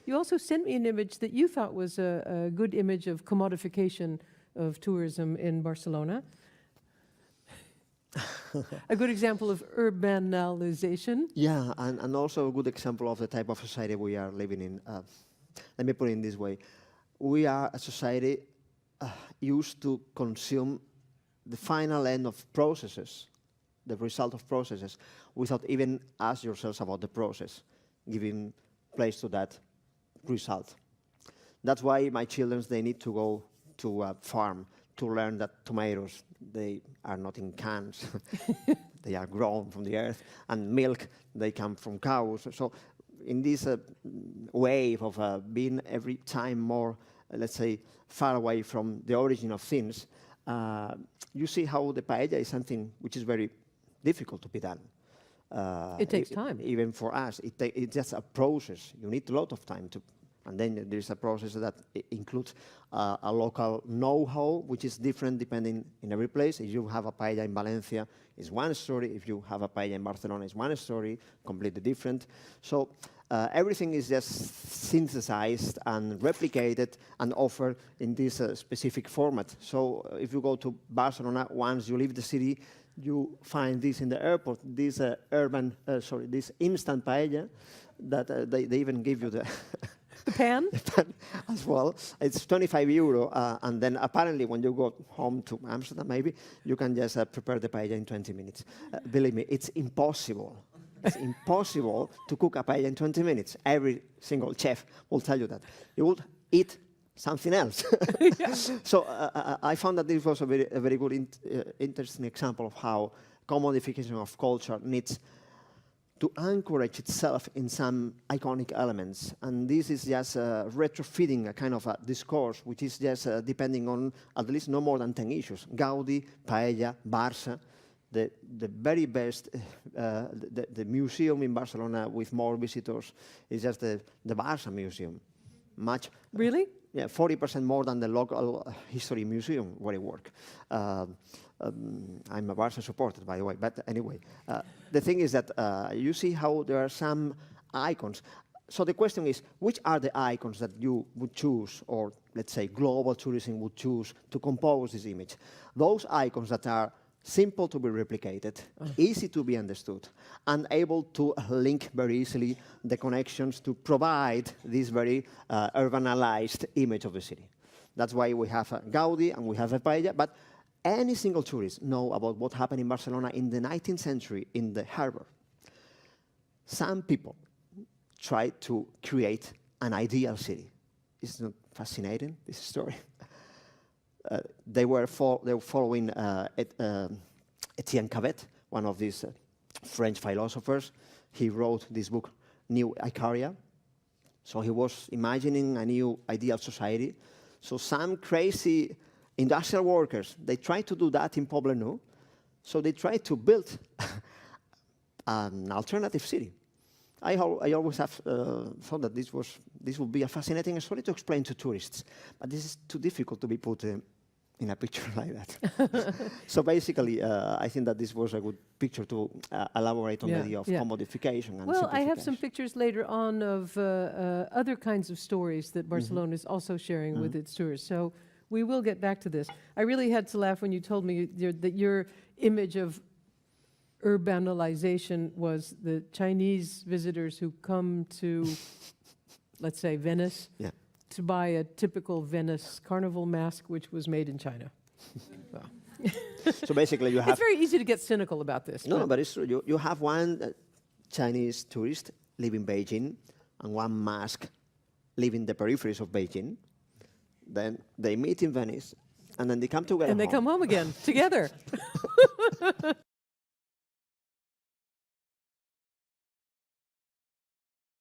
You also sent me an image that you thought was a good image of commodification of tourism in Barcelona. A good example of urbanalization. Yeah, and also a good example of the type of society we are living in. Let me put it in this way. We are a society used to consume the final end of processes, the result of processes, without even ask yourselves about the process, giving place to that result. That's why my children, they need to go to a farm to learn that tomatoes, they are not in cans. They are grown from the earth. And milk, they come from cows. So in this wave of being every time more, let's say, far away from the origin of things, you see how the paella is something which is very difficult to be done. It takes time. Even for us, it's just a process. You need a lot of time to. And then there's a process that includes a local know-how, which is different depending in every place. If you have a paella in Valencia, it's one story. If you have a paella in Barcelona, it's one story, completely different. So everything is just synthesized and replicated and offered in this specific format. So if you go to Barcelona, once you leave the city, you find this in the airport, this this instant paella that they even give you the the pan as well. It's €25, and then apparently when you go home to Amsterdam, maybe you can just prepare the paella in 20 minutes. Believe me, it's impossible. It's impossible to cook a paella in 20 minutes. Every single chef will tell you that. You would eat something else. So I found that this was a very good, interesting example of how commodification of culture needs to anchorage itself in some iconic elements. And this is just retrofitting a kind of a discourse, which is just depending on at least no more than 10 issues. Gaudi, paella, Barça, the very best, the museum in Barcelona with more visitors is just the Barça Museum. Much. Really? Yeah, 40% more than the local history museum where I work. I'm a Barca supporter, by the way, but anyway. The thing is that you see how there are some icons. So the question is, which are the icons that you would choose, or let's say global tourism would choose to compose this image? Those icons that are simple to be replicated, easy to be understood, and able to link very easily the connections to provide this very urbanalized image of the city. That's why we have a Gaudi and we have a paella, but any single tourist know about what happened in Barcelona in the 19th century in the harbor. Some people tried to create an ideal city. Isn't it fascinating, this story? They were following Etienne Cabet, one of these French philosophers. He wrote this book, New Icaria. So he was imagining a new ideal society. So some crazy industrial workers, they tried to do that in Poblenou. So they tried to build an alternative city. I always have thought that this would be a fascinating story to explain to tourists, but this is too difficult to be put in a picture like that. So basically, I think that this was a good picture to elaborate on the idea of commodification and Well, I have some pictures later on of other kinds of stories that Barcelona is also sharing with its tourists. So we will get back to this. I really had to laugh when you told me that your image of urbanalization was the Chinese visitors who come to, let's say, Venice, to buy a typical Venice carnival mask, which was made in China. Well. So basically you have... It's very easy to get cynical about this. No, but it's true. You have one Chinese tourist living in Beijing and one mask living the peripheries of Beijing. Then they meet in Venice and then they come together and they come home again together.